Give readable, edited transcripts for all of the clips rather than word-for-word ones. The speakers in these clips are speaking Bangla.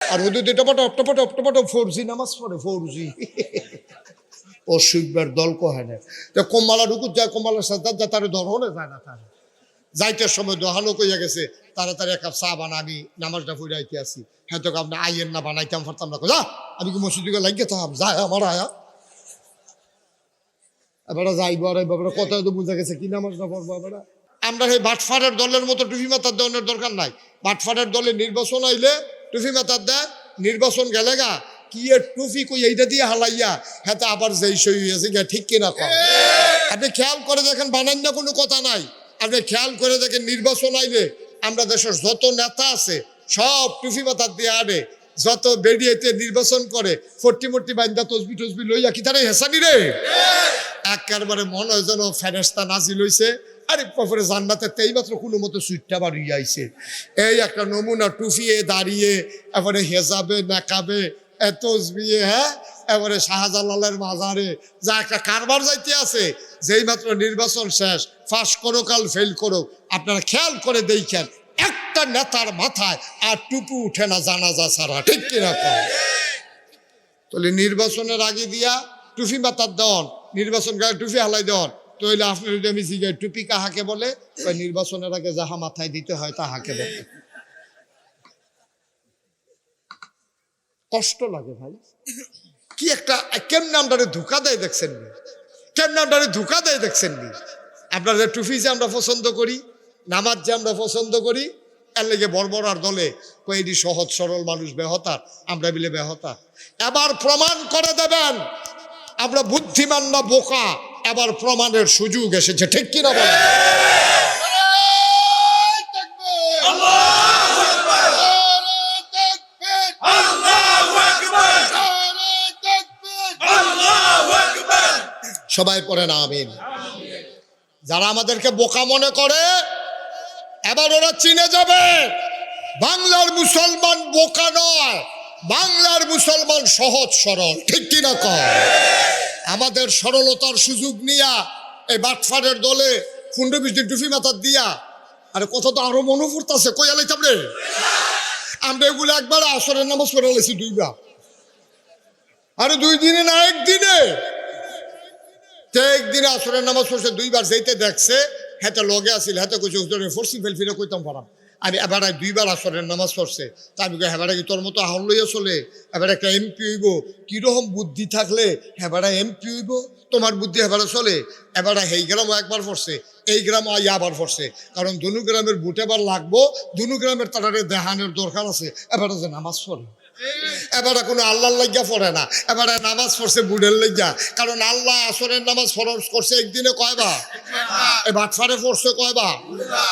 আর হুদুদে টপটপ টপটপ টপটপ 4G নামাজ পড়ে 4G ও শিখবার দল কোহায় না। তো কোম্বালা ঢুকুত যায়, কোম্বালার সাথে যা তার ধরনে যায় না, তার যাইতে সময় দোহানো কইয়া গেছে তাড়াতাড়ি এক কাপ চা বানা, আমি নামাজটা পড়ে আইতে আসি। হ্যাঁ তোকে আপনি আইয়েন না, বানাইতাম পারতাম না। যা আমি কি মসজিদে লাগিয়ে থাম, যায় আমার আয়া এবার যাইব আর এবার কত তো বুঝা গেছে কি নামাজটা পড়বো এবার। আমরা এই বাটফারের দলের মতো টুপি মাথার দেওয়ার দরকার নাই। বাটফারের দলে নির্বাচন আইলে টুপি মাথার দেয়, নির্বাচন গেলে গা কি এর টুপি কই এইটা দিয়ে হালাইয়া হ্যাঁ আবার যেই সই হয়েছে গা, ঠিক কিনা কম? আপনি খেয়াল করে দেখেন, বানান না কোনো কথা নাই। আপনি খেয়াল করে দেখেন নির্বাচন আইলে আমরা দেশের যত নেতা আছে সব টুপি মাথার দিয়ে আনে, যত বেরিয়েতে নির্বাচন করে ফট্টি মট্টি বান্ধা তসবি টসবি লইয়া কি তারা হেসানি রে একেবারে মনে হয় যেন ফেরেস্তা নাজিল হইছে। আরে পরে জান্নাতের তেই মাত্র কোনো মতো সুইটটা বাড়িয়ে আইছে। এই একটা নমুনা টুফিয়ে দাঁড়িয়ে এবারে হেজাবে নাকাবে তসবিয়ে, হ্যাঁ এবারে শাহজালালের মাজারে যা একটা কারবার যাইতে আছে। যেই মাত্র নির্বাচন শেষ, ফাঁস করো কাল ফেল করো, আপনারা খেয়াল করে দেখেন একটা নেতার মাথায় আর টুপু উঠে না জানাজা ছাড়া, ঠিক কিনা? তাহলে নির্বাচনের আগে দিয়া টুপি মাথার দেওয়ান, নির্বাচন গায়ে টুপি হালাই দেওয়ান। তাহলে আপনার যদি আমি জিজ্ঞাসা টুপি কাহাকে বলে, নির্বাচনের আগে যাহা মাথায় দিতে হয় তাহাকে বলে। কষ্ট লাগে ভাই, কি একটা কেমন আমরারে ধোকা দেয় দেখছেন নি, কেমন আমরারে ধোকা দেয় দেখছেন নি। আপনার যে টুপি যে আমরা পছন্দ করি, নামাজ যে আমরা পছন্দ করি, এর লেগে বর্বরার দলে কয়েকটি সহজ সরল মানুষ বেহতার, আমরা মিলে বেহতার। এবার প্রমাণ করে দেবেন আমরা বুদ্ধিমান না বোকা, এবার প্রমাণের সুযোগ এসেছে, ঠিক কিনা বলেন? সবাই পড়েন আমিন। যারা আমাদেরকে বোকা মনে করে এবার ওরা চিনে যাবে বাংলার মুসলমান বোকা নয়, বাংলার মুসলমান সহজ সরল, ঠিক কিনা কয়? আমাদের সরলতার সুযোগ নিয়া এই বাটফারের দলে 15-20 দিন টুপি মাথার দিয়া, আরে কথা তো আরো মনে পড়তেছে, কই আলাইতাম রে আমরা এগুলো একবার আসরের নামাজ পড়ে আলাইছি 2 বার, আরে 2 দিনে না একদিনে, একদিনে আসরের নামাজ পড়ছে 2 বার। যেতে দেখছে হেতে লগে আসিল, হেতে কইছে ফরসি ফেল ফিরে কইতাম পারাম আমি এবার 2 বার আসরের নামাজ পড়ছে। তা আমি হেবারা কি তোর মতো আহল লইয়া চলে, এবার একটা এমপি হইব, কিরকম বুদ্ধি থাকলে হেবারা এমপি হইব, তোমার বুদ্ধি হেবারা চলে। এবারে এই গ্রামও একবার পড়ছে, এই গ্রামও আবার পড়ছে, কারণ দুনু গ্রামের বুট এবার লাগবো, দুনু গ্রামের তারারে দেহানের দরকার আছে। এবারে যে নামাজ পড়ে, এবারে কোনো আল্লাহর লাগিয়া পড়ে না, এবারে নামাজ পড়ছে বুড়ের লাগিয়া, কারণ আল্লাহ আসরের নামাজ ফরজ করছে একদিনে কয়বা, এই বাটফারে পড়ছে কয়বা,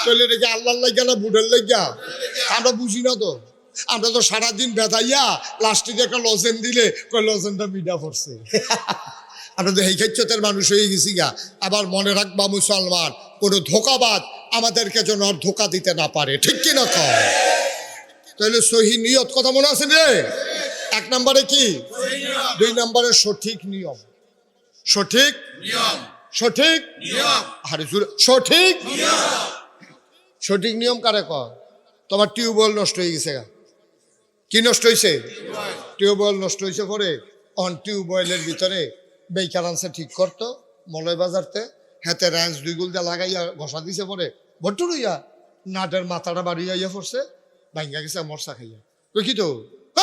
চলে রেখে আল্লাহর লাগিয়া না বুড়ের লাগিয়া? আমরা বুঝি না তো, আমরা তো সারাদিন বেদাইয়া লাস্টে একটা লজেন দিলে কয় লজেনটা মিডা পড়ছে। আমরা তো এই ক্ষেত্রের মানুষ হয়ে গেছি গা। আবার মনে রাখবা মুসলমান, কোনো ধোকাবাজ আমাদেরকে যেন আর ধোকা দিতে না পারে, ঠিক কিনা কয়? তাহলে সহি নিয়ত কথা মনে আছে রে? 1 নম্বরে কি, 2 নম্বরে সঠিক নিয়ম, সঠিক নিয়ম, সঠিক নিয়ম, আরে সঠিক নিয়ম। সঠিক নিয়ম কারে কয়? তোমার টিউবওয়েল নষ্ট হয়ে গেছে গা, কি নষ্ট হয়েছে? টিউবওয়েল নষ্ট হয়েছে পরে অন টিউবওয়েলের ভিতরে বেকার আনছে ঠিক করতো মলয় বাজারতে, হাতে র্যাঞ্চ 2 গুল দিয়ে লাগাইয়া ঘষা দিছে পরে ভট্টু রইয়া নাটের মাথাটা বাড়িয়া ইয়া পড়ছে, ভাঙ্গা গেছে মরসা খাইয়া। তো কি তো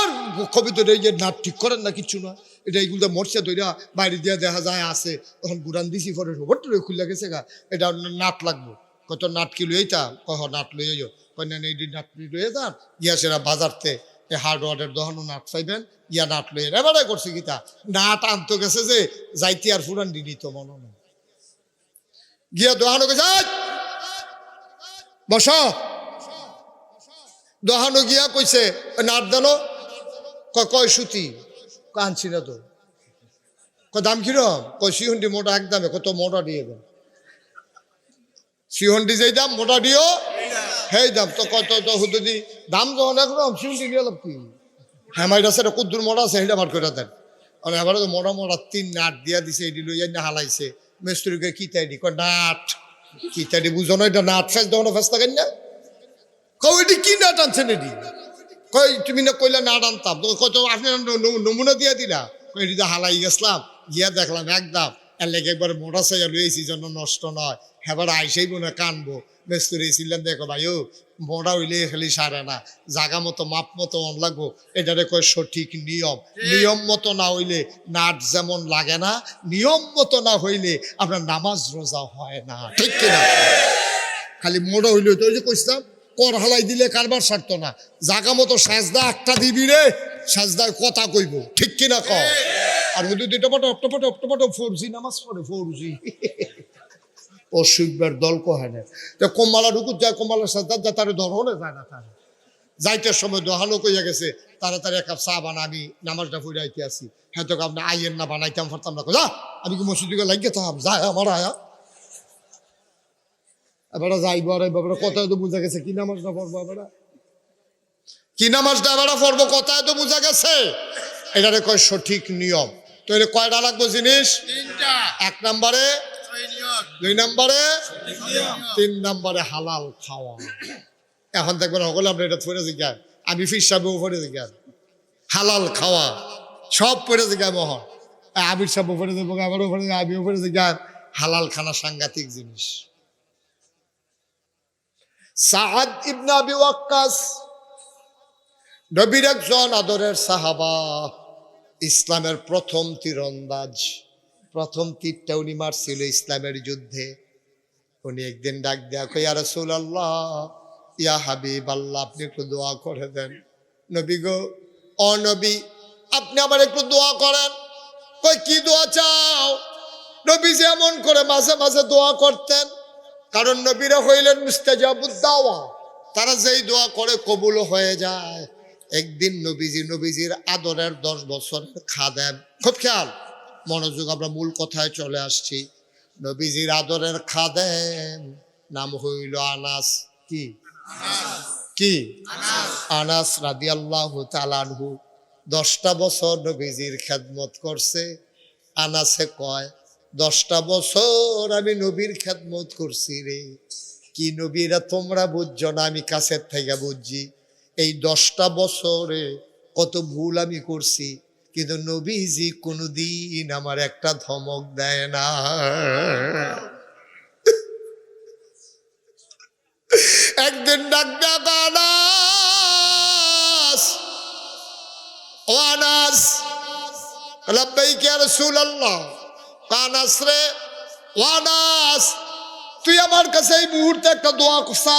আর কবি তো নাট ঠিক করেন না, কিচ্ছু না, এটা এইগুলো মরছে ধইরা বাইরে দিয়া দেখা যায় আছে, তখন গুড়ান দিছি পরে ভট্টু খুলে গেছে গা, এটা নাট লাগবো। কত নাট কি লইতা? কহ নাট লইয়া যাও, কয় না এই নাট লইয়া যান, ইয়া সেরা বাজারতে হার্ডওয়ারের দোকানও নাট পাইবেন, ইয়া নাট লইয়া এবারে করছে গীতা নাট আনতে গেছে যে যাইতে আর ফুরান দিলি তো মনে নেই, গিয়া দোকানো গেছে বস, দোকানো গিয়া কইছে নাট দানো, কয় সুতি, আনছি না তো, দাম কিরম, কয় সিহন্ডি মোটা একদমে, কত মোটা দিয়ে দেন, সিহন্ডি যেই দাম মোটা দিও সেই দাম, তো কত তো হুদি দাম যখন একরকম সিহন্ডি নিয়ে লাভ কি, হ্যাঁ মাইটা সেটা কুদ্দুর মোটা আছে সেইটা বার করে দেন। আর এবারে তো মোটা মোটা 3 নাট দিয়া দিছে, এটি লইয়া না হালাইছে মিস্ত্রিকে কিতাইডি, কয় নাট কিতাইডি বুঝো না, এটা নাট ফেস দেওয়ানো ফেস থাকেন না, কও এটি কি নাট আনছেন, এটি কই তুমি না কইলে না আনতাম, কত আপনি নমুনা দিয়ে দিলা, কই এটা হালাই গেছিলাম, গিয়া দেখলাম একদম এর লেগে একবার মোটা সাইয়া লইয়েছি জন্য নষ্ট নয়, হেবার আইসেই মনে কানবো। মেস্তুরি ছিলেন, দেখো ভাই ও মোটা হইলে খালি সারে না, জাগা মতো মাপ মতো অন লাগবো, এটারে কয় সঠিক নিয়ম। নিয়ম মতো না হইলে নাট যেমন লাগে না, নিয়ম মতো না হইলে আপনার নামাজ রোজা হয় না, ঠিক কিনা? খালি মোটা হইলে তো ওই যে কইছিলাম কর হালাই দিলে কারবার সারতো না, জাগা মতো সাজদা একটা দিবি রে, সাজদার কথা কইব, ঠিক কিনা ক? আর হুদু টপটো 4G নামাজ পড়ে, 4G অসুখবার দল কহানে তো কম্বালা ঢুকুত যায়, কম্বালার সাজদা যা তার ধরনে যায় না, তার যাইতে সময় দোহানো কইয়া গেছে তাড়াতাড়ি এক কাপ চা বানা, আমি নামাজটা পড়ে আইতে আসি, হ্যাঁ তোকে আপনি আইয়েন না, বানাইতাম পারতাম না, যা আমি কি মসজিদে লাগিয়ে থাম, যায় আমার আয়া এবার যাইব, আর এবার কথায় তো বোঝা গেছে কি নামাজটা পড়বো, এবার কি নামাজটা এবার পড়বো, কথায় তো বোঝা গেছে। এটারে কয় সঠিক নিয়ম। তো এটা কয়টা লাগবো জিনিস? এক নম্বরে, 2 নম্বরে, 3 নম্বরে হালাল খাওয়া। এখন দেখবেন সকলে আপনি এটা পড়ে জিজ্ঞান, আমি ফির সাহেবও পড়ে জিজ্ঞান, হালাল খাওয়া সব পড়ে জিজ্ঞান মোহন, আবির সাহেবও পড়ে যাবো, আমারও পড়ে, আমিও পড়ে জিজ্ঞান। হালাল খানা সাংঘাতিক জিনিস। সাআদ ইবনে আবি ওয়াক্কাস নবীর একজন আদরের সাহাবা, ইসলামের প্রথম তীরন্দাজ, প্রথম তীরটা উনি মারছিল ইসলামের যুদ্ধে। উনি একদিন ডাক দেয়া কই, ইয়া রাসূলুল্লাহ, ইয়া হাবিবাল্লাহ, আপনি একটু দোয়া করে দেন। নবী গো, ও নবী, আপনি আমার একটু দোয়া করেন। কই কি দোয়া চাও? নবী যেমন করে মাঝে মাঝে দোয়া করতেন, কারণ নবীরা হইলেন মুস্তাজাবুদ দাওয়া, তারা যেই দোয়া করে কবুল হয়ে যায়। একদিন নবীজির আদরের 10 বছরের খাদেম, খুব খেয়াল মনোযোগ, আমরা মূল কথায় চলে আসছি। নবীজির আদরের খাদেম নাম হইল আনাস। কি আনাস রাদিয়াল্লাহু তাআলা আনহু 10টা বছর নবীজির খেদমত করছে। আনাসে কয়, 10টা বছর আমি নবীর খেদমত করছি রে। কি নবীরা তোমরা বুঝছো না, আমি কাছের থেকে বুঝছি। এই 10টা বছরে কত ভুল আমি করছি, কিন্তু নবীজি কোনোদিন আমার একটা ধমক দেয় না। একদিন ডাক ডাক, আনাস, ও আনাস, লাব্বাইক ইয়া রাসূলুল্লাহ। আনাস রে, ও আনাস, তুই আমার কাছে এই মুহূর্তে একটা দোয়া করছা।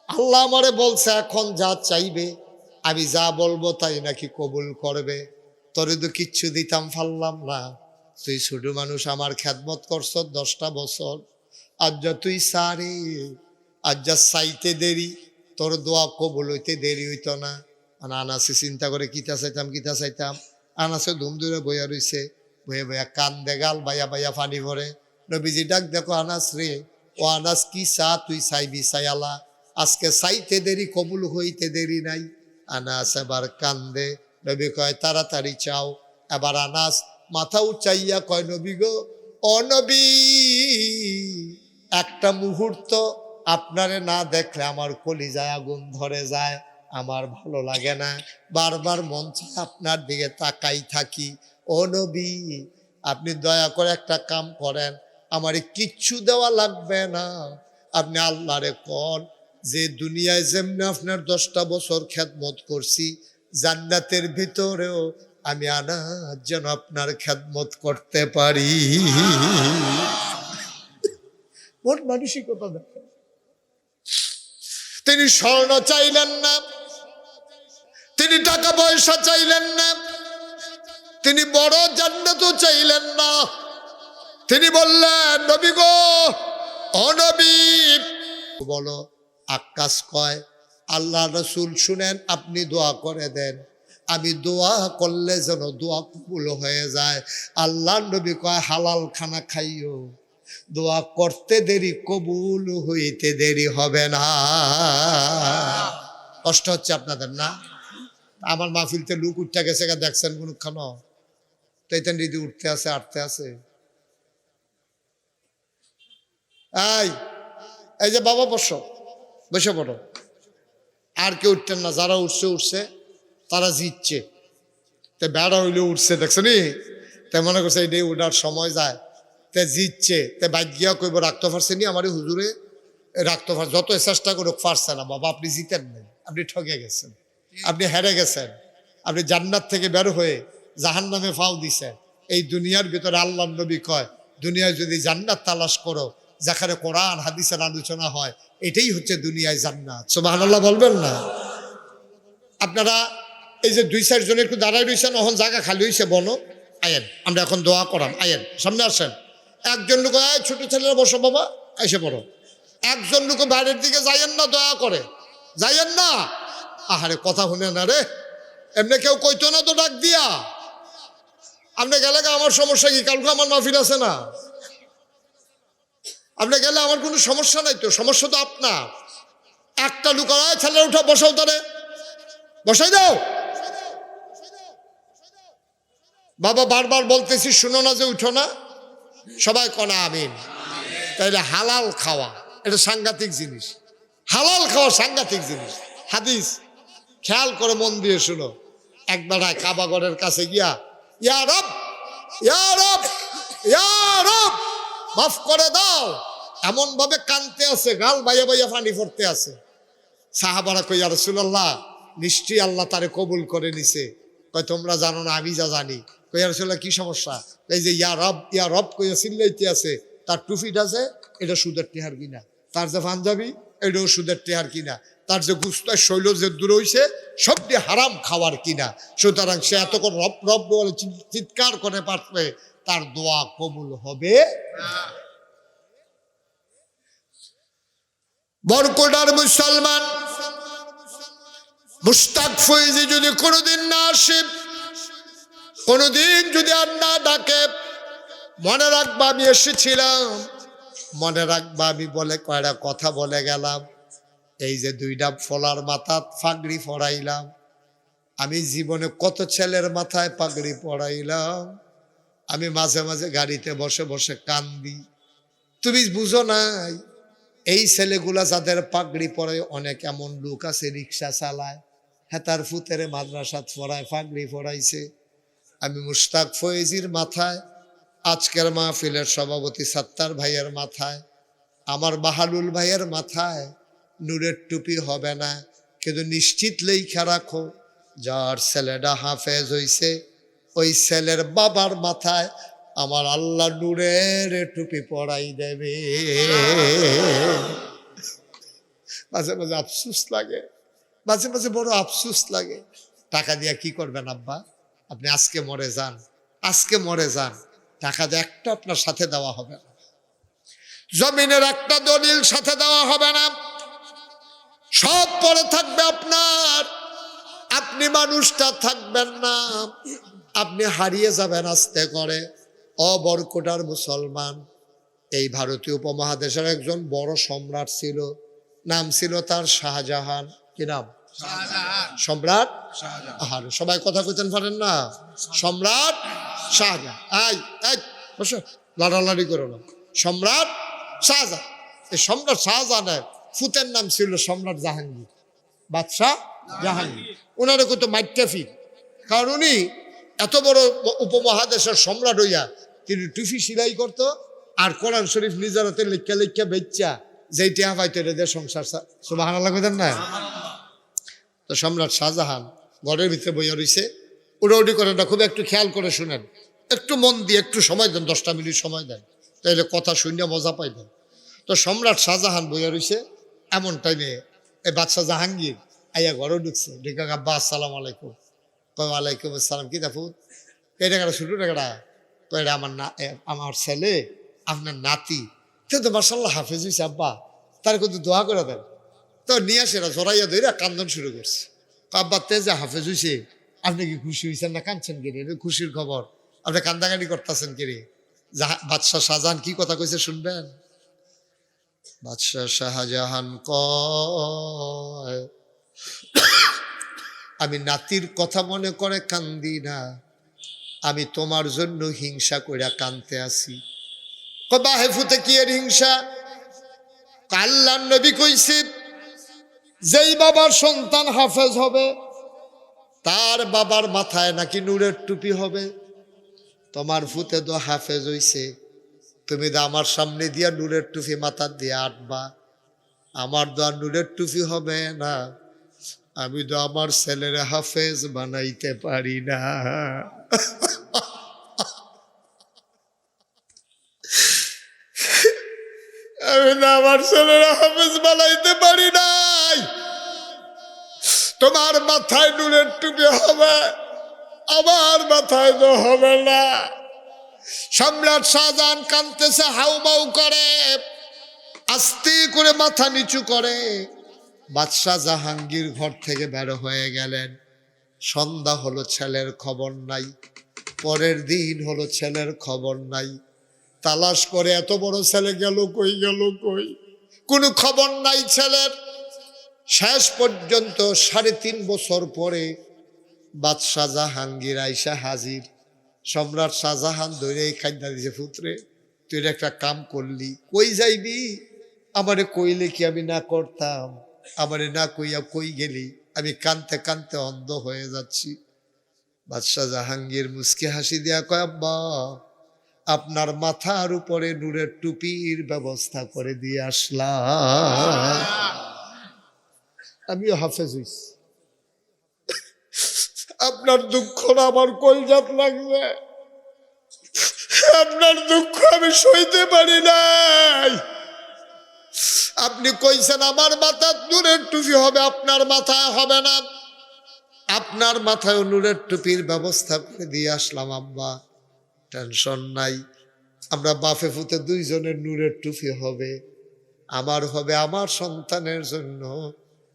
আল্লাহ আমারে বলছে এখন যা চাইবে, আমি যা বলবো তাই নাকি কবুল করবে। তোরে তো কিচ্ছু দিতাম পারলাম না, তুই ছোট মানুষ, আমার খেদমত করছ 10টা বছর, আজ যা তুই সারি, আজ যা চাইতে দেরি, তোর দোয়া কবুল হইতে দেরি হইতো না। আনাসে চিন্তা করে কিতা চাইতাম। আনাসে ধুম ধরে বইয়া রইছে, বইয়া বইয়া কান্দে, গাল বাইয়া বাইয়া পানি ভরে। নবীজি ডাক দেখো, আনাস রে, ও আনাস, কি চা তুই চাইবি চাইয়ালা, আজকে চাইতে দেরি কবুল হইতে দেরি নাই। আনাস এবার কান্দে। নবী কয় তাড়াতাড়ি চাও। এবার আনাস মাথা উচাইয়া কয়, নবী গো, ও নবী, একটা মুহূর্ত আপনারে না দেখলে আমার কলিজায় আগুন ধরে যায়, আমার ভালো লাগে না, বারবার মন চায় আপনার দিকে তাকাই থাকি। ও নবী, আপনি দয়া করে একটা কাম করেন, আমারে কিচ্ছু দেওয়া লাগবে না, আপনি আল্লাহরে কন যে দুনিয়ায় যেমনি আপনার 10টা বছর খেদমত করছি, জান্নাতের ভিতরেও আমি আনাস যেন আপনার খেদমত করতে পারি। মোট মানসিকতা দেখেন। তিনি স্বর্ণ চাইলেন না, তিনি টাকা পয়সা চাইলেন না, তিনি বড় জান্নাতও চাইলেন না। তিনি বললেন, নবী গো, ও নবী, বলো। আকাশ কয়, আল্লাহ রসুল শুনেন, আপনি দোয়া করে দেন, আমি দোয়া করলে যেন দোয়া কবুল হয়ে যায়। আল্লাহ নবী কয়, হালাল খানা খাইও, দোয়া করতে দেরি কবুল হইতে দেরি হবে না। কষ্ট হচ্ছে আপনাদের না? আমার মাহফিলতে লুক উঠতে গেছে, দেখছেন কোনখান তৈতেন রীতি উঠতে আছে, আটতে আছে। এই যে বাবা বসো, বসে পড়ো। আর কেউ উঠতেন না, যারা উঠছে উঠছে, তারা জিতছে। তে বেড়া হইলে উঠছে, দেখছো নি? তে মনে করছে এটাই উঠার সময় যায়, তে জিতছে। তে বাইক গিয়া কইব রাখতে পারছে নি আমার হুজুরে, রাখতে পার, যত চেষ্টা করুক পারছে না। বাবা আপনি জিতেন নাই, আপনি ঠকে গেছেন, আপনি হেরে গেছেন, আপনি জান্নাত থেকে বের হয়ে জাহান্নামে ফাও দিছেন। এই দুনিয়ার ভিতরে আল্লাহর নবী কয়, দুনিয়ায় যদি জান্নাত তালাশ করো, যেখানে কোরআন হাদিসের আলোচনা হয়, এটাই হচ্ছে দুনিয়ায় জান্নাত। সুবহানাল্লাহ বলবেন না? আপনারা এই যে 2-4 জন একটু দাঁড়ায় রয়েছেন, এখন জায়গা খালি হয়েছে, বনো আয়েন, আমরা এখন দোয়া করাম, আয়েন সামনে আসেন। একজন লোক, ছোট ছেলেরা বসো বাবা, এসে পড়ো। একজন লোক বাইরের দিকে যাইয়েন না, দয়া করে যাইয়েন না। আহারে কথা শুনে না রে, এমনি কেউ কইতো না তো ডাক দিয়া। আপনি গেলে আমার সমস্যা কি? কালকে আমার মাহফিল আছে না, আপনি গেলে আমার কোনো সমস্যা নাই তো, সমস্যা তো আপনার। একটা লোক ছেলে উঠা বসাও, তারে বসাই দাও। বাবা বারবার বলতেছি, শুনো না যে উঠো না? সবাই কনা আমিন। তাইলে হালাল খাওয়া এটা সাংঘাতিক জিনিস, হালাল খাওয়া সাংঘাতিক জিনিস। হাদিস খেয়াল করে মন দিয়ে শুনো। একবার কাবাগরের কাছে গিয়া, ইয়া রব, ইয়া রব, ইয়া রব, মাফ করে দাও, এমন ভাবে কানতে আছে, গাল বাইয়া বাইয়া পানি পড়তে আছে। সাহাবারা কই, ইয়া রাসূলুল্লাহ, নিশ্চয়ই আল্লাহ তারে কবুল করে নিছে। কয় তোমরা জানো না, আমি যা জানি। কই, ইয়া রাসূলুল্লাহ কি সমস্যা? এই যে ইয়া রব কইয়া চিল্লাইতে আছে, তার টুপিটা আছে এটা সুদের টেহার কিনা, তার যে পাঞ্জাবি এটাও সুদের টেহার কিনা, তার যে গুস্তার শৈল যে দূর হইছে সবটি হারাম খাওয়ার কিনা। সুতরাং সে এতক্ষণ রব রব বলে চিৎকার করে পারবে, তার দোয়া কবুল হবে। বরকোটার মুসলমান মুশতাক ফয়েজি যদি কোনোদিন না আসে, কোনোদিন যদি আর না ডাকে, মনে রাখবা আমি এসেছিলাম, মনে রাখবা আমি বলে কয়টা কথা বলে গেলাম। এই যে 2টা ফলার মাথাত পাগড়ি পরাইলাম, আমি জীবনে কত ছেলের মাথায় পাগড়ি পরাইলাম। আমি মাঝে মাঝে গাড়িতে বসে বসে কান্দি। তুমি বুঝো নাই, এই ছেলেগুলা যাদের পাগড়ি পরায়, অনেক এমন লোক আছে রিক্সা চালায়, হেতার ফুতেরে মাদ্রাসাত পড়ায়, পাগড়ি পরাইছে। আমি মুশতাক ফয়েজির মাথায়, আজকের মাহফিলের সভাপতি সাত্তার ভাইয়ের মাথায়, আমার বাহালুল ভাইয়ের মাথায় নূরের টুপি হবে না, কিন্তু নিশ্চিত লেখা রাখো, যার ছেলেটা হাফেজ হইছে ওই ছেলের বাবার মাথায় আমার আল্লাহ নূরের টুপি পরাই দেবে। মাঝে মাঝে আফসুস লাগে, মাঝে মাঝে বড় আফসুস লাগে। টাকা দিয়া কি করবেন আব্বা? আপনি আজকে মরে যান, আজকে মরে যান, টাকা দিয়ে একটা আপনার সাথে দেওয়া হবে না, জমিনের একটা দলিল সাথে দেওয়া হবে না, সব পরে থাকবে আপনার। আপনি মানুষটা থাকবেন না, আপনি হারিয়ে যাবেন আস্তে করে। অবরকোটার মুসলমান, এই ভারতীয় উপমহাদেশের একজন বড় সম্রাট ছিল, নাম ছিল তার শাহজাহান। কি নাম? সম্রাট শাহজাহান। সবাই কথা কইতেন পারেন না? সম্রাট শাহজাহান। বসো, লাড়ালাড়ি করো না। সম্রাট শাহজাহান, এই সম্রাট শাহজাহানের ফুতের নাম ছিল সম্রাট জাহাঙ্গীর, বাদশাহ জাহাঙ্গীর। ওনারা কত মাইটাফির, কারণ উনি এত বড় উপমহাদেশের সম্রাট হইয়া তিনি টুফি সিলাই করতো, আর কোরআন শরীফ নিজের হাতে লেখা লেখা বেচ্চা যেইটা পাইতো এটা সংসার। সুবহানাল্লাহ কইতেন না? তো সম্রাট শাহজাহান ঘরের ভিতরে বইয়া রইছে, উড়াউড়ি করে না, খুব একটু খেয়াল করে শুনেন, একটু মন দিয়ে একটু সময় দেন, 10টা মিনিট সময় দেন, তাইলে কথা শুনে মজা পাইবেন। তো সম্রাট শাহজাহান বইয়া রইছে, এমন টাইমে এই বাদশাহ জাহাঙ্গীর আইয়া ঘরে ঢুকছে। ঢুকা, আব্বা আসসালামু আলাইকুম। ওয়ালাইকুম আসসালাম। কি দেখো এই টাকাটা, ছোটো টাকাটা? তো এটা আমার ছেলে, আপনার নাতি, কিন্তু মার্শাল্লাহ হাফেজ হয়েছে আব্বা, তার কিন্তু দোয়া করে দেন। তো নিয়ে আসে না, জড়াইয়া ধরে কান্দন শুরু করছে। আব্বা তেজে হাফেজ হয়েছে, আপনি কি খুশি হয়েছেন না কাঁদছেন কে? এটা খুশির খবর, আপনি কান্দাকাটি করতেছেন কে? বাদশাহ শাহজাহান কি কথা কইছে শুনবেন? বাদশাহ শাহজাহান কয়, আমি নাতির কথা মনে করে কান্দি না, আমি তোমার জন্য হিংসা কইরা কানতে আসি। বাহে ফুতে কি এর হিংসা? আল্লাহর নবী কইছে, যেই বাবার সন্তান হাফেজ হবে তার বাবার মাথায় নাকি নূরের টুপি হবে। তোমার ফুতে তো হাফেজ হইছে, তুমি তো আমার সামনে দিয়া নূরের টুপি মাথার দিয়ে আটবা, আমার তো আর নূরের টুপি হবে না। আমি তো আমার ছেলের হাফেজ বানাইতে পারি না। আমি তো আমার ছেলের হাফেজ বানাইতে পারি নাই। তোমার মাথায় নূরের টুপি হবে, আমার মাথায় তো হবে না। সম্রাট শাহজাহান কাঁদতেছে, হাউমাউ করে, আস্তে করে মাথা নিচু করে। বাদশাহ জাহাঙ্গীর ঘর থেকে বের হয়ে গেলেন। সন্ধ্যা হলো, ছেলের খবর নাই। পরের দিন হলো, ছেলের খবর নাই। তালাশ করে এত বড় ছেলে গেল কই, গেল কই, কোনো খবর নাই ছেলের। শেষ পর্যন্ত 3.5 বছর পরে বাদশাহ জাহাঙ্গীর আইসা হাজির। সম্রাট শাহজাহান ধরে খাইনা দিছে, পুত্রে তুই একটা কাম করলি, কই যাইবি? আমারে কইলে কি আমি না করতাম? আমারে না কইয়া কই গেলি? আমি কানতে কানতে অন্ধ হয়ে যাচ্ছি। বাদশাহ জাহাঙ্গীর মুচকি হাসি দিয়া কয়, আব্বা আপনার মাথার উপরে নূরের টুপির ব্যবস্থা করে দিয়ে আসলাম, আমিও হাফেজ হইছি। আপনার দুঃখ না আমার কলজাত লাগবে, আপনার দুঃখ আমি সইতে পারি নাই। আপনি কইছেন আমার মাথায় নূরের টুপি হবে, আপনার মাথায় হবে না। আপনার মাথায় নূরের টুপির ব্যবস্থা করে দিয়ে আসলাম আব্বা, টেনশন নাই। আমরা বাপে ফুতে দুইজনের নূরের টুপি হবে, আমার হবে আমার সন্তানের জন্য,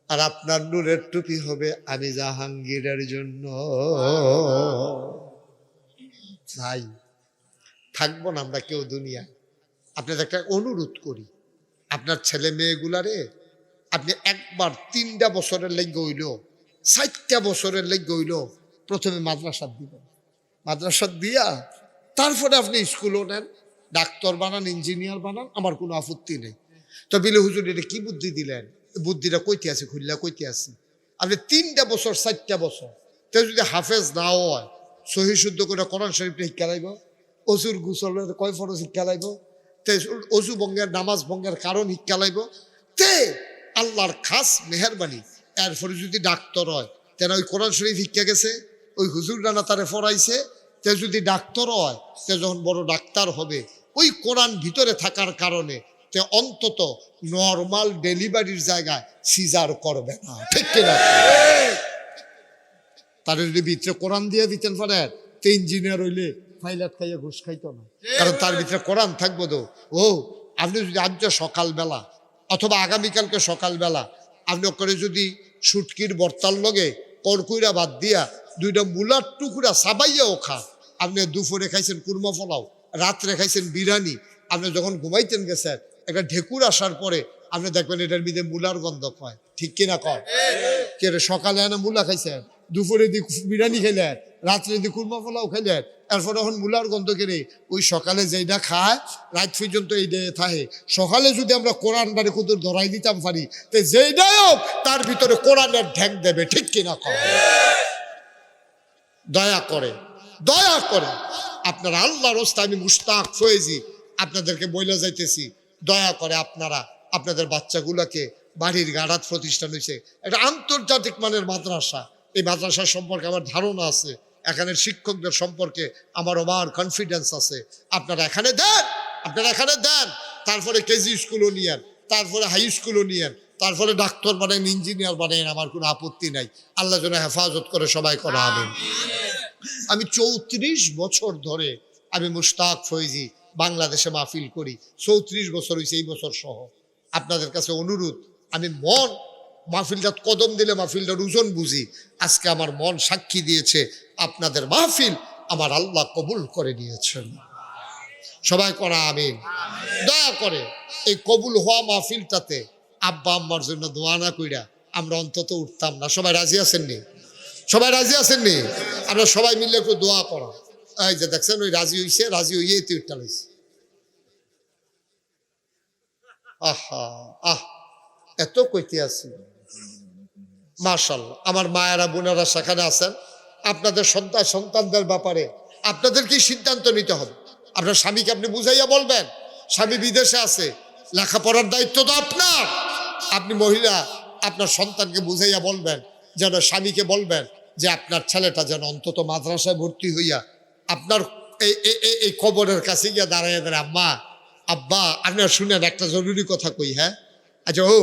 আর আপনার নূরের টুপি হবে আমি জাহাঙ্গীরের জন্য। ভাই থাকবো না আমরা কেউ দুনিয়ায়। আপনাদের একটা অনুরোধ করি, আপনার ছেলে মেয়েগুলারে আপনি একবার 3টা বছরের লেগে হইল, 4টা বছরের লেগে হইল প্রথমে মাদ্রাসা দিবেন। মাদ্রাসা দিয়া তারপরে আপনি স্কুলও নেন, ডাক্তার বানান, ইঞ্জিনিয়ার বানান, আমার কোনো আপত্তি নেই। তো বিলে হুজুর এটা কি বুদ্ধি দিলেন? বুদ্ধিটা কইতে আছে, খুললা কইতে আছে। আপনি 3টা বছর 4টা বছর তে যদি হাফেজ নাও হয়, সহি শুদ্ধ করে কোরআন শরীফটা শিক্ষা লাইব, অজুর গুসলের কয় ফরজ শিক্ষা লাইব, তে অজু ভঙ্গের নামাজ ভঙ্গের কারণ শিক্ষা লাইব, তে আল্লাহর খাস মেহরবানি। এরপরে যদি ডাক্তার হয়, তেন ওই কোরআন শরীফ শিক্ষা গেছে, ওই হুজুর রানা তারে ফরাইছে। তে যদি ডাক্তার হয়, তে যখন বড় ডাক্তার হবে, ওই কোরআন ভিতরে থাকার কারণে তে অন্তত নর্মাল ডেলিভারির জায়গায় সিজার করবে না, ঠিক কিনা? তার যদি ভিতরে কোরআন দিয়ে দিতেন পারেন, তে ইঞ্জিনিয়ার হইলে ফাইলাত খাইয়া ঘুষ খাইতো না, কারণ তার ভিতরে কোরআন থাকবো। তো ও আপনি যদি আজ সকালবেলা অথবা আগামীকালকে সকালবেলা আপনি করে যদি সুটকির বর্তার লগে কড়কুইরা বাদ দিয়া 2টা মূলার টুকরা সাবাইয়াও খান, আপনি দুপুরে খাইছেন কুরমা পোলাও, রাত্রে খাইছেন বিরিয়ানি, আপনি যখন ঘুমাইতেন গেছেন একটা ঢেকুর আসার পরে আপনি দেখবেন এটার মধ্যে মূলার গন্ধ কয়, ঠিক কিনা কয়? কে সকালে এনে মূলা খাইছেন, দুপুরে দি বিরিয়ানি খাইলেন, রাত্রে দি কুরমা পোলাও খাইলেন, এরপর এখন মূলার গন্ধ কেড়ে ওই সকালে যেইটা খায় রাত পর্যন্ত এই ডে থাকে। সকালে যদি আমরা কোরআন বাড়ি কুদুর ধরাই দিতাম পারি, তো যেইটাই হোক তার ভিতরে কোরআনের ঢেক দেবে, ঠিক কিনা কয়? দয়া করে, দয়া করে আপনারা, আল্লাহর রাস্তায় আমি মুশতাক ফয়েজি আপনাদেরকে বইলা যাইতেছি, দয়া করে আপনারা আপনাদের বাচ্চাগুলোকে, বাড়ির গাড়াত প্রতিষ্ঠান হয়েছে একটা আন্তর্জাতিক মানের মাদ্রাসা, এই মাদ্রাসার সম্পর্কে আমার ধারণা আছে, এখানের শিক্ষকদের সম্পর্কে আমার কনফিডেন্স আছে। আপনারা এখানে দেন, আপনারা এখানে দেন, তারপরে কেজি স্কুলও নিয়েন, তারপরে হাই স্কুলও নিয়েন, তারপরে ডাক্তার বানান, ইঞ্জিনিয়ার বানান, আমার কোনো আপত্তি নাই। আল্লাহ যেন হেফাজত করে সবাই করা হবে। আমি 34 বছর ধরে আমি মুশতাক ফয়েজি বাংলাদেশে মাহফিল করি, 34 বছর হয়েছে এই বছর সহ। আপনাদের কাছে অনুরোধ, আমি মন মাহফিলটা কদম দিলে মাহফিলটার ওজন বুঝি। আজকে আমার মন সাক্ষী দিয়েছে আপনাদের মাহফিল আমার আল্লাহ কবুল করে নিয়েছেন। সবাই করা আমিন। দয়া করে এই কবুল হওয়া মাহফিলটাতে আব্বা আম্মার জন্য দোয়া না কইরা আমরা অন্তত উঠতাম না। সবাই রাজি আছেননি? সবাই রাজি আছেননি? আমরা সবাই মিলে একটু দোয়া করা। এই যে দেখছেন ওই রাজি হইছে, রাজি হইয়ে তুই উঠতে হয়েছে। আহা আহ এত কইতে আছি, মাশাআল্লাহ, আমার মায়েরা বোনেরা সেখানে আছেন। আপনাদের সন্তানদের ব্যাপারে আপনাদের কি সিদ্ধান্ত নিতে হবে? আপনার স্বামীকে আপনি বুঝাইয়া বলবেন, স্বামী বিদেশে আছে, লেখাপড়ার দায়িত্ব তো আপনার। আপনি মহিলা আপনার সন্তানকে বুঝাইয়া বলবেন, যেন স্বামীকে বলবেন যে আপনার ছেলেটা যেন অন্তত মাদ্রাসায় ভর্তি হইয়া আপনার এই কবরের কাছে গিয়ে দাঁড়াইয়া দাঁড়ায়, আম্মা আব্বা আপনার শুনেন একটা জরুরি কথা কই। হ্যাঁ আচ্ছা, ও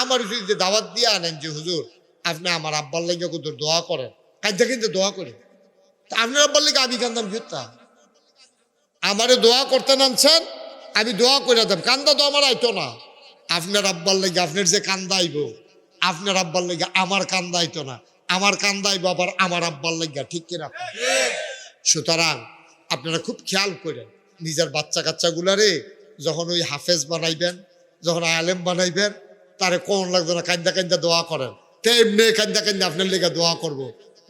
আমার যদি যে দাওয়াত দিয়ে আনেন যে হুজুর আপনি আমার আব্বার লাগে কত দোয়া করেন, কাজটা কিন্তু দোয়া করেন। আপনার আব্বার লাগে আমি কান্দাম কিতা, আমারে দোয়া করতে নামছেন, আমি দোয়া করে দেব, কান্দা তো আমার আইতো না। আপনার আব্বার লাগে আপনার যে কান্দা আইব, আপনার আব্বার লাগে আমার কান্দা আইতো না, আমার কান্দা আইব আবার আমার আব্বার লাগে, ঠিক কিনা? সুতরাং আপনারা খুব খেয়াল করেন নিজের বাচ্চা কাচ্চাগুলারে যখন ওই হাফেজ বানাইবেন, যখন আলেম বানাইবেন, তারে কোন লাগবে না কান্দা কান্দা দোয়া করেন। তেমনি কান্দা কান্দা আপনার লেগে দোয়া করব,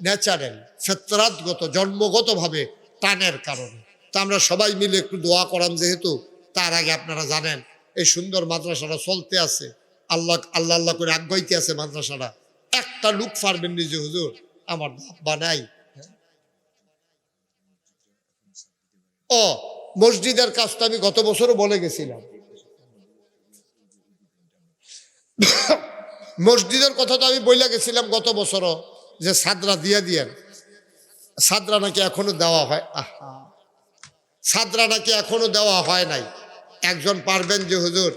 ন্যাচারাল ফেতরাতগত জন্মগতভাবে টানের কারণে। তা আমরা সবাই মিলে একটু দোয়া করাম, যেহেতু তার আগে আপনারা জানেন এই সুন্দর মাদ্রাসাটা চলতে আছে, আল্লাহ আল্লাহ আল্লাহ করে আগাইতে আছে মাদ্রাসাটা। একটা লোক পারবেন নিজে হুজুর আমার বানাই। ও মসজিদের কাজটা আমি গত বছরও বলে গেছিলাম, মসজিদের কথা তো আমি বইলা গেছিলাম গত বছরও, যে সাদরা দিয়ে দিয়েন। সাদরা নাকি এখনো দেওয়া হয়, সাদরা নাকি এখনো দেওয়া হয় নাই। একজন পারবেন যে হুজুর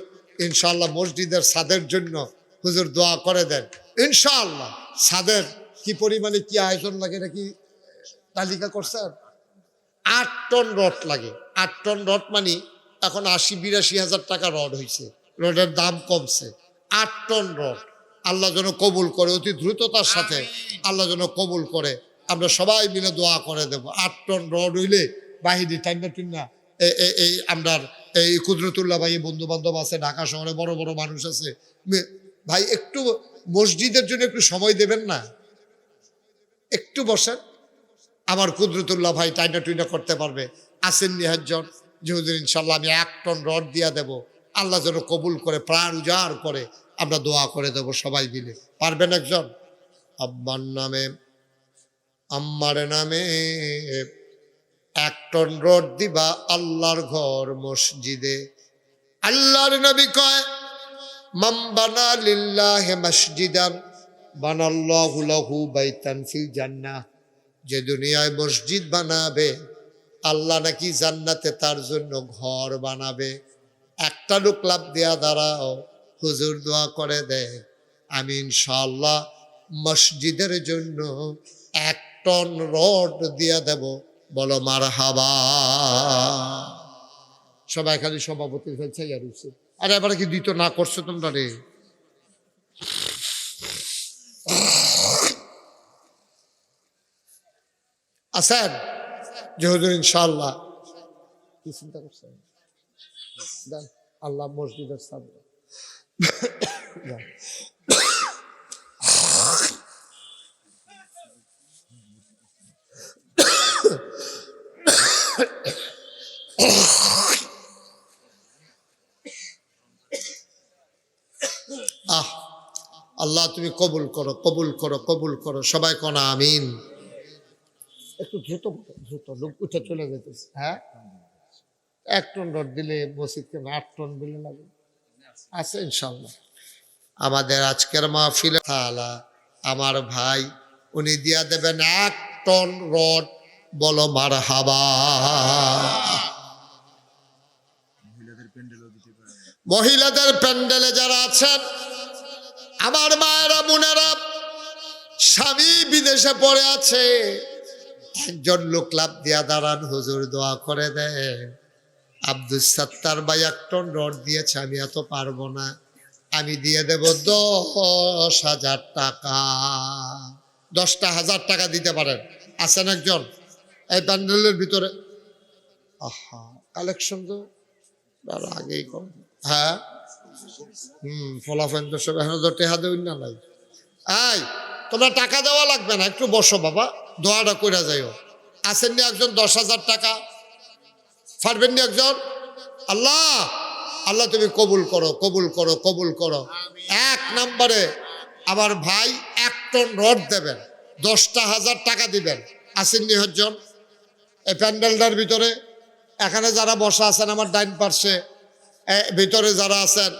ইনশাআল্লাহ মসজিদের ছাদের জন্য হুজুর দোয়া করে দেন ইনশাআল্লাহ। ছাদের কি পরিমাণে কি আয়োজন লাগে নাকি তালিকা করছেন? 8 টন রড লাগে। 8 টন রড মানে এখন 80-82 হাজার টাকা রড হয়েছে, রডের দাম কমছে। 8 টন রড আল্লাহ যেন কবুল করে, অতি দ্রুততার সাথে আল্লাহ যেন কবুল করে। আমরা সবাই মিলে দোয়া করে দেব। 8 টন রড হইলে বাহিনী টাইনা টিনা এই আমরা এই কুদরতুল্লাহ ভাই বন্ধু বান্ধব আছে, ঢাকা শহরে বড় বড় মানুষ আছে, ভাই একটু মসজিদের জন্য একটু সময় দেবেন না? একটু বসেন, আমার কুদরতুল্লাহ ভাই টাইনা টুইনা করতে পারবে। আসেন নিহাজ্জন যে হুজুর ইনশাল্লাহ আমি 1 টন রড দিয়া দেব, আল্লাহ যেন কবুল করে, প্রাণ উজাড় করে আমরা দোয়া করে দেব সবাই মিলে। পারবেন একজন? আব্বার নামে আম্মার নামে 1 টন রড দিবা আল্লাহর ঘর মসজিদে। আল্লাহর নবী কয় মান বানা লিল্লাহি মসজিদান বানাল্লাহু লাহু বাইতান ফিল জান্নাহ। যে দুনিয়ায় মসজিদ বানাবে আল্লাহ নাকি জান্নাতে তার জন্য ঘর বানাবে। একটা লোক লাভ দেয়া দাঁড়াও, হুজুর দোয়া করে দেয় আমি ইনশাআল্লাহ মসজিদের জন্য 1 টন রড দিয়া দেব, বলো মারহাবা। সবাই খালি সভাপতির ফেলছে আর আরে এবারে কি দিত না করছো তোমরা রে? আছেন যে হুজুর ইনশাআল্লাহ কি চিন্তা করছেন? আল্লাহ মসজিদের সামনে আল্লাহ তুমি কবুল করো, কবুল করো, কবুল করো। সবাই কোনা আমিন। একটু দ্রুত দ্রুত লোক উঠে চলে যেতেছে। হ্যাঁ 1 টন রড দিলে মসজিদকে 8 টন দিলে লাগে আছে ইনশাল্লাহ। আমাদের আজকের মাহফিলে তাআলা আমার ভাই উনি দিয়া দেবেন 1 টন রড, বলো মারহাবা। মহিলাদের প্যান্ডেলে যারা আছেন আমার মায়েরা বোনেরা, স্বামী বিদেশে পড়ে আছে, একজন লোক লাভ দিয়া দাঁড়ান, হুজুর দোয়া করে দেন আব্দুল সাত্তার ভাই 1 টন রড দিয়েছে, আমি এত পারবো না, আমি দিয়ে দেব 10,000 টাকা। 10,000 টাকা দিতে পারেন? আছেন একজন এই প্যান্ডেলের ভিতরে? আহা কালেকশন তো আগেই কম। হ্যাঁ ফলাফল তো সব এখন তো টেহা দেউন না নাই। এই তোমরা টাকা দেওয়া লাগবে না, একটু বসো বাবা, দোয়াটা কইরা যাইও। আসেননি একজন 10,000 টাকা? পারবেন নি একজন? আল্লাহ আল্লাহ তুমি কবুল করো, কবুল করো, কবুল করো। 1 নম্বরে আমার ভাই 1 টন রড দেবেন, 10,000 টাকা দিবেন। আসেননি হজ্জন এই প্যান্ডেলটার ভিতরে? এখানে যারা বসা আছেন আমার ডাইন পার্শ্বে, ভিতরে যারা আছেন,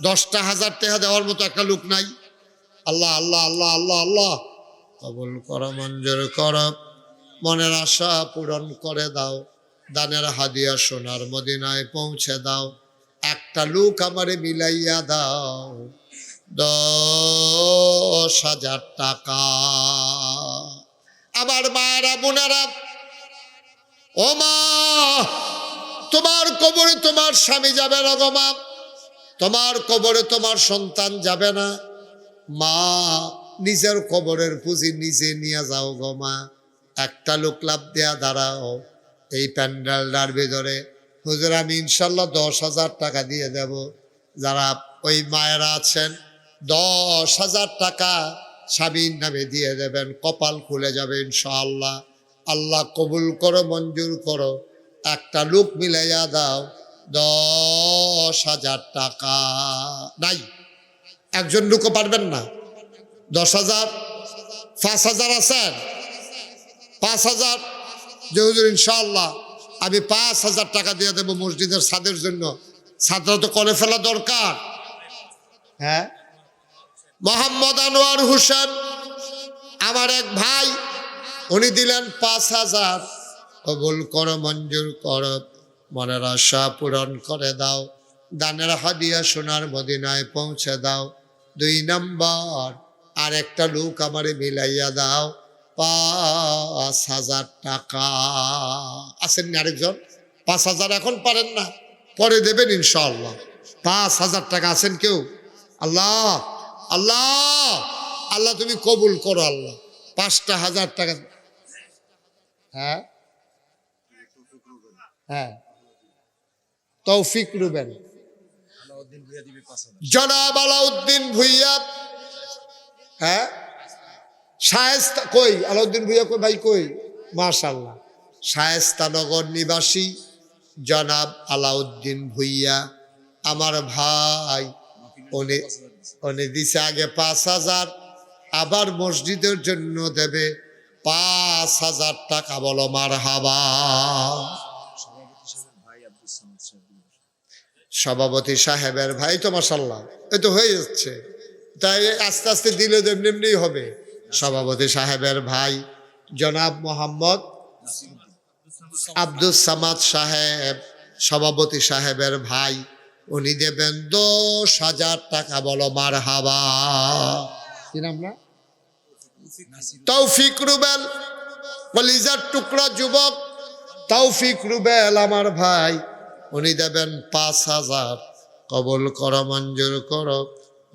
10,000 টাকা দেওয়ার মতো একটা লোক নাই? আল্লাহ আল্লাহ আল্লাহ আল্লাহ আল্লাহ কবুল করো, মঞ্জুর করো, মনের আশা পূরণ করে দাও, দানের হাদিয়া সোনার মদিনায় পৌঁছে দাও, একটা লোক আমারে মিলাইয়া দাও 10,000 টাকা। আমার মায়েরা বোনেরা, ও মা, তোমার কবরে তোমার স্বামী যাবে না গো মা, তোমার কবরে তোমার সন্তান যাবে না মা, নিজের কবরের পুঁজি নিজে নিয়ে যাও গো মা। একটা লোক লাভ দেয়া দাঁড়াও এই প্যান্ডেলটার ভিতরে, হুজুর আমি ইনশাল্লাহ 10,000 টাকা দিয়ে দেব। যারা ওই মায়েরা আছেন 10,000 টাকা স্বামীর নামে দিয়ে দেবেন, কপাল খুলে যাবে ইনশাআল্লাহ। আল্লাহ কবুল করো, মঞ্জুর করো, একটা লোক মিলাইয়া দাও 10,000 টাকা। নাই, একজন লোকও পারবেন না? 10,000? 5,000 আছেন? 5,000? যে হুজুর ইনশাআল্লাহ আমি 5,000 টাকা দিয়ে দেবো মসজিদের ছাদের জন্য। ছাদটা তো করে ফেলা দরকার। হ্যাঁ, মোহাম্মদ আনোয়ার হোসেন আমার এক ভাই, উনি দিলেন 5,000। কবুল করো, মঞ্জুর করো, মনের আশা পূরণ করে দাও, দানের হাদিয়া সোনার মদিনায় পৌঁছে দাও। 2 নম্বর, আর একটা লোক আমারে মিলাইয়া দাও 5,000 টাকা। আছেন না আরেকজন? 5,000 এখন পারেন না, পরে দেবেন ইনশাআল্লাহ। 5,000 টাকা আছেন কেউ? আল্লাহ আল্লাহ আল্লাহ তুমি কবুল করো আল্লাহ। 5,000 টাকা। হ্যাঁ হ্যাঁ, তৌফিক রুবেন, জনাব আলাউদ্দিন ভুইয়া। হ্যাঁ, শায়েস্তা কই? আলাউদ্দিন ভুইয়া কই ভাই, কই? মাশাআল্লাহ, শায়েস্তানগর নিবাসী জনাব আলাউদ্দিন ভুইয়া আমার ভাই, উনি দিছে আগে 5,000, আবার মসজিদের জন্য দেবে 5,000 টাকা। বলো মারহাবা। সভাপতি সাহেবের ভাই তো মাশাআল্লাহ, এই তো হয়ে যাচ্ছে, তাই আস্তে আস্তে দিলে এমনি হবে। সভাপতি সাহেবের ভাই জনাব মোহাম্মদ আব্দুস সামাদ সাহেব, সভাপতি সাহেবের ভাই, উনি দেবেন 10,000 টাকা। বলো মারহাবা। কি নাম না? তৌফিক রুবেল, কলিজার টুকরা যুবক তৌফিক রুবেল আমার ভাই, উনি দেবেন 5,000। কবুল করো, মঞ্জুর করো,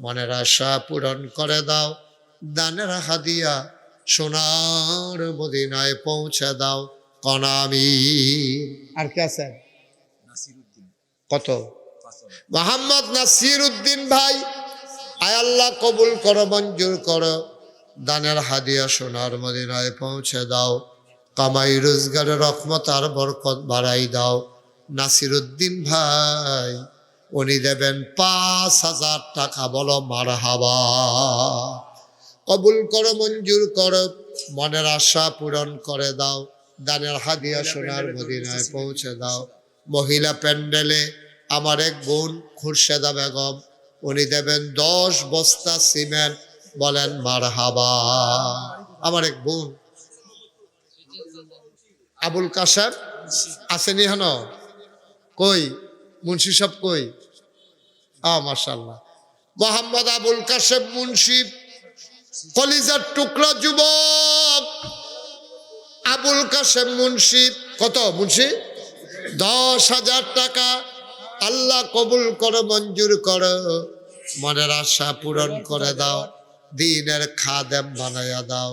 মনের আশা পূরণ করে দাও, দানের হাদিয়া সোনার মদিনায় পৌঁছে দাও। কনামি। আর কে আছে? কত? মোহাম্মদ নাসির উদ্দিন ভাই, আয় আল্লাহ কবুল করো, মঞ্জুর করো, দানের হাদিয়া সোনার মদিনায় পৌঁছে দাও, কামাই রোজগারের রহমত আর বরকত বাড়াই দাও। নাসির উদ্দিন ভাই, উনি দেবেন 5,000 টাকা। বলো মারহাবা। কবুল করো, মঞ্জুর করো, মনের আশা পূরণ করে দাও, দানের হাদিয়া সোনার মদিনায় পৌঁছে দাও। মহিলা প্যান্ডেলে আমার এক বোন খুরশেদা বেগম, উনি দেবেন 10 বস্তা সিমেন্ট। বলেন মারহাবা। আমার এক বোন আবুল কাশেম আসেনি হেন? কই মুন্সি সাহেব কই? মাশাআল্লাহ, মোহাম্মদ আবুল কাশেম মুন্সি, কলিজার টুকরা যুবক আবুল কাশেম মুন্সি। কত মুন্সি? 10,000 টাকা। আল্লাহ কবুল করো, মঞ্জুর করো, মনের আশা পূরণ করে দাও, দ্বীনের খাদেম বানাইয়া দাও।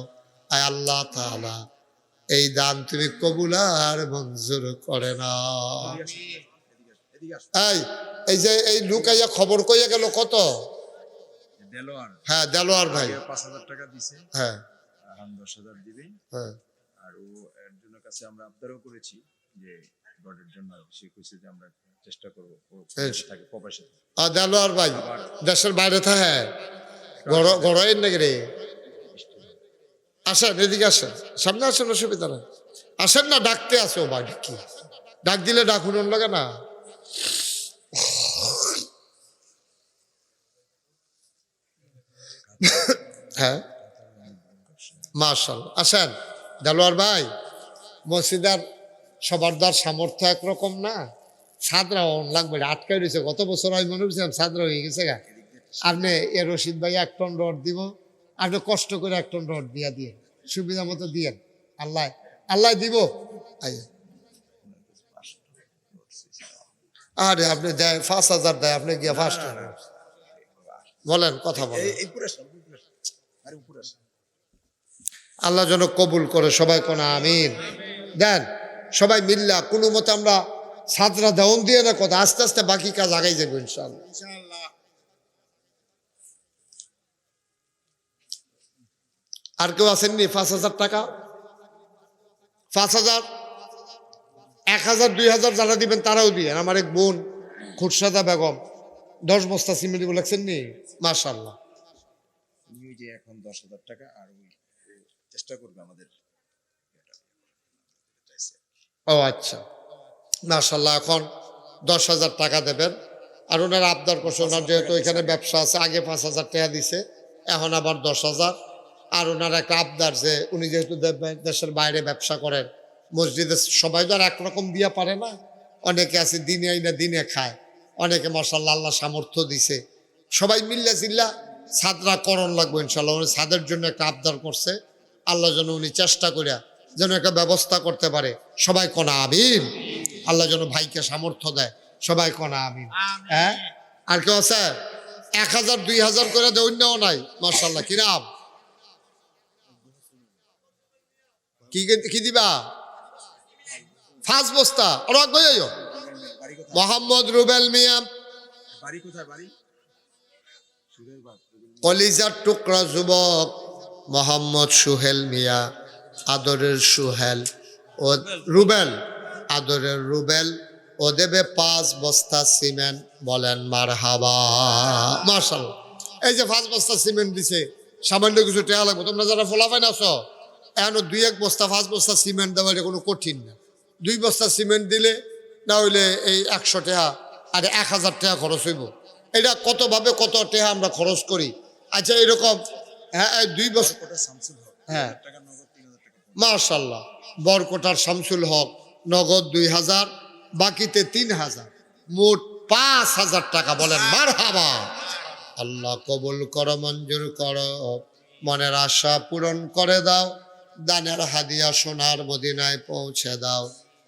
আয় আল্লাহ তাআলা, এই দান তুমি কবুল আর মঞ্জুর করে না। এই যে এই লুকাইয়া খবর কইয়া গেল কত? হ্যাঁ, দেলোয়ার ভাই 5,000 টাকা দিছে। হ্যাঁ, 10,000 দিবেন। হ্যাঁ, আর ও এর জন্য কাছে আমরা আবদারও করেছি যে রডের জন্য সে কইছে যে আমরা চেষ্টা করব ও থাকে প্রবাসে। দেলোয়ার ভাই দেশের বাইরে থাকে, গড়ের নাকি রে? আসেন এদিকে আসেন, সামনে আসেন, অসুবিধা নেই। আসেন না, ডাকতে আসো ভাই, কি ডাক দিলে ডাকুন লাগে না। হ্যাঁ মাশাআল্লাহ, আসেন। দেলোয়ার ভাই, মসজিদের সবার দ্বার সামর্থ্য একরকম না, সাদরা লাগবে, আটকাই রয়েছে কত বছর আমি মনে করছিলাম সাদরা হয়ে গেছে গা। আপনি এ রশিদ ভাই 1 টন রড দিব, আপনি কষ্ট করে 1 টন রড দিয়ে সুবিধা মতো দিয়েন, আল্লাহ আল্লাহ দিব। আরে আপনি দেয় 5,000 দেয়, আপনি গিয়ে 5 টাকা বলেন, কথা বলেন। আল্লাহ যেন কবুল করে, সবাই কোন আমিন। দেন সবাই মিল্লা কোনো মতে আমরা সাদরা দেওয়ন দিয়ে না, কথা আস্তে আস্তে বাকি কাজ আগাই যাবো ইনশাআল্লাহ। আর কেউ আসেননি 5,000 টাকা? 5,000, 1,000, 2,000 যারা দিবেন তারাও দিবেন। আমার এক বোন খুরশাদা বেগম 10 বস্তা সিমেন্ট দিব লাগছেন নি, মাশাআল্লাহ। তুমি যে এখন 10,000 টাকা আর ওই চেষ্টা করবে আমাদের। ও আচ্ছা, মাশাআল্লাহ। এখন 10,000 টাকা দেবেন। আর ওনার আবদার করছে, ওনার যেহেতু এখানে ব্যবসা আছে, আগে 5,000 টাকা দিছে, এখন আবার 10,000। আর ওনার একটা আবদার যে উনি যেহেতু দেশের বাইরে ব্যবসা করেন, মসজিদে সবাই তো আর একরকম দিয়া পারে না, অনেকে আছে দিনে আইনা দিনে খায়, অনেকে মাশাআল্লাহ আল্লাহ সামর্থ্য দিছে, সবাই মিল্লা জিল্লা সাদরা করণ লাগবে ইনশাল্লাহ। উনি সাদের জন্য একটা আবদার করছে, আল্লাহ যেন উনি চেষ্টা করিয়া যেন একটা ব্যবস্থা করতে পারে, সবাই কনা আমিন। আল্লাহ যেন ভাইকে সামর্থ্য দেয়, সবাই কনা আমিন। হ্যাঁ, আর কেউ আছে? 1,000, 2,000 করে দেয়, অন্যও নাই, মাশাআল্লাহ। কি নাম, কি দিবা? 5 বস্তা মোহাম্মদ রুবেল মিয়া, বাড়ি কোথায়? বাড়ি কলিজার টুকরা যুবক মোহাম্মদ সুহেল মিয়া, আদরের সুহেল ও রুবেল, আদরের রুবেল, ও দেবে 5 বস্তা সিমেন্ট, বলেন মারহাবা। মাশাআল্লাহ, এই যে 5 বস্তা সিমেন্ট দিছে, সামান্য কিছু টাকা লাগবে। তোমরা যারা ফলাফাইন আছো, এখন 2-1 বস্তা 5 বস্তা সিমেন্ট দেওয়া এটা কোনো কঠিন না। 2 বস্তা সিমেন্ট দিলে না হইলে এই 100 টাকা আর 1,000 টাকা খরচ হইব। এটা কতভাবে কত টাকা আমরা খরচ করি। আচ্ছা এরকম, হ্যাঁ 2 বস্তা, হ্যাঁ মাশাআল্লাহ, বরকটার শামসুল হক নগদ 2,000, বাকিতে 3,000, মোট 5,000 টাকা, বলেন মারহাবা। আল্লাহ কবুল করো, মঞ্জুর করো, মনের আশা পূরণ করে দাও, দানের হাদিয়া সোনার মদিনায় পৌঁছে দাও।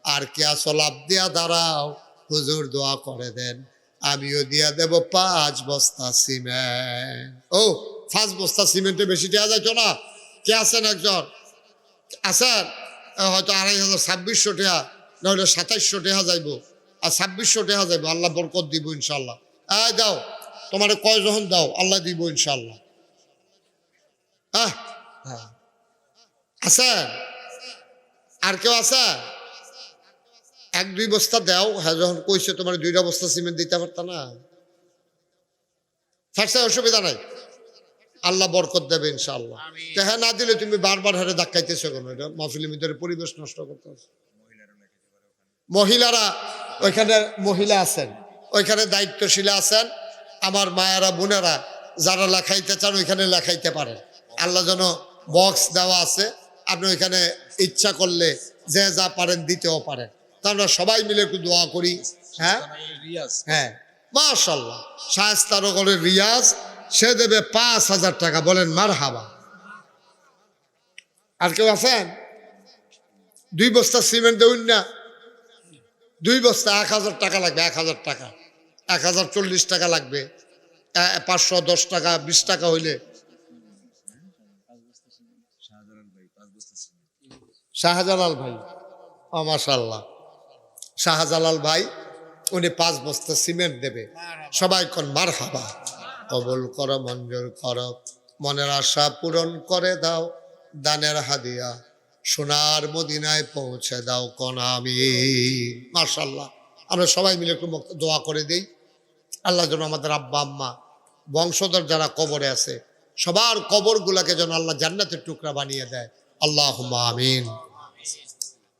আর কি আসো, লাভ দিয়া দাঁড়াও, হুজুর দোয়া করে দেন, আমিও দিয়া দেব 5 বস্তা সিমেন্ট। ও 5 বস্তা সিমেন্টে বেশি দেওয়া যাইতো না? কে আছেন একজন? আছেন? হয়তো 2,500, 2,600 টাকা, নাহলে 2,700 টাকা যাইব, আর 2,600 টাকা যাইব। আল্লাহ বরকত দিব ইনশাল্লাহ। দাও, তোমার কয় যখন দাও, আল্লাহ দিব ইনশাল্লাহ। হ্যাঁ হ্যাঁ, আছেন? আর কেউ আছে? 1-2 বস্তা দাও। হ্যাঁ, যখন কইছে তোমার 2টা বস্তা সিমেন্ট দিতে পারত না, ফার্স্টে অসুবিধা নাই, আল্লাহ বরকত দেবে ইনশাআল্লাহ। তো হ্যাঁ, না দিলে তুমি বারবার হারে ধাক্কাইতেছো কেন? এটা মাহফিলের ভিতরে পরিবেশ নষ্ট করতেছে। মহিলারা ওইখানে মহিলা আছেন, ওইখানে দায়িত্বশীল আছেন, আমার মায়েরা বোনেরা যারা লেখাইতে চান ওইখানে লেখাইতে পারেন। আল্লাহ যেন বক্স দেওয়া আছে, আপনি ওইখানে ইচ্ছা করলে যে যা পারেন দিতেও পারেন। তা আমরা সবাই মিলে একটু দোয়া করি। হ্যাঁ হ্যাঁ, মাশাআল্লাহ, শায়েস্তানগরের রিয়াজ, সে দেবে 5,000 টাকা, বলেন মারহাবা। আর কেউ আছেন? 2 বস্তা সিমেন্ট দেউন না, 2 বস্তা 1,000 টাকা লাগবে, 1,000 টাকা, 1,040 টাকা লাগবে, 510 টাকা, 20 টাকা হইলে। শাহজালাল ভাই, ও মাশাআল্লাহ, শাহজালাল ভাই, উনি 5 বস্তা সিমেন্ট দেবে। সবাই কোন মারহাবা। কবুল করো, মঞ্জুর করো, মনের আশা পূরণ করে দাও, দানের হাদিয়া সোনার মদিনায় পৌঁছে দাও, কোন আমিন। মাশাআল্লাহ, আমরা সবাই মিলে একটু দোয়া করে দেই, আল্লাহ যেন আমাদের আব্বা আম্মা বংশধর যারা কবরে আছে সবার কবরগুলাকে যেন আল্লাহ জান্নাতের টুকরা বানিয়ে দেয়। আল্লাহুম্মা আমিন।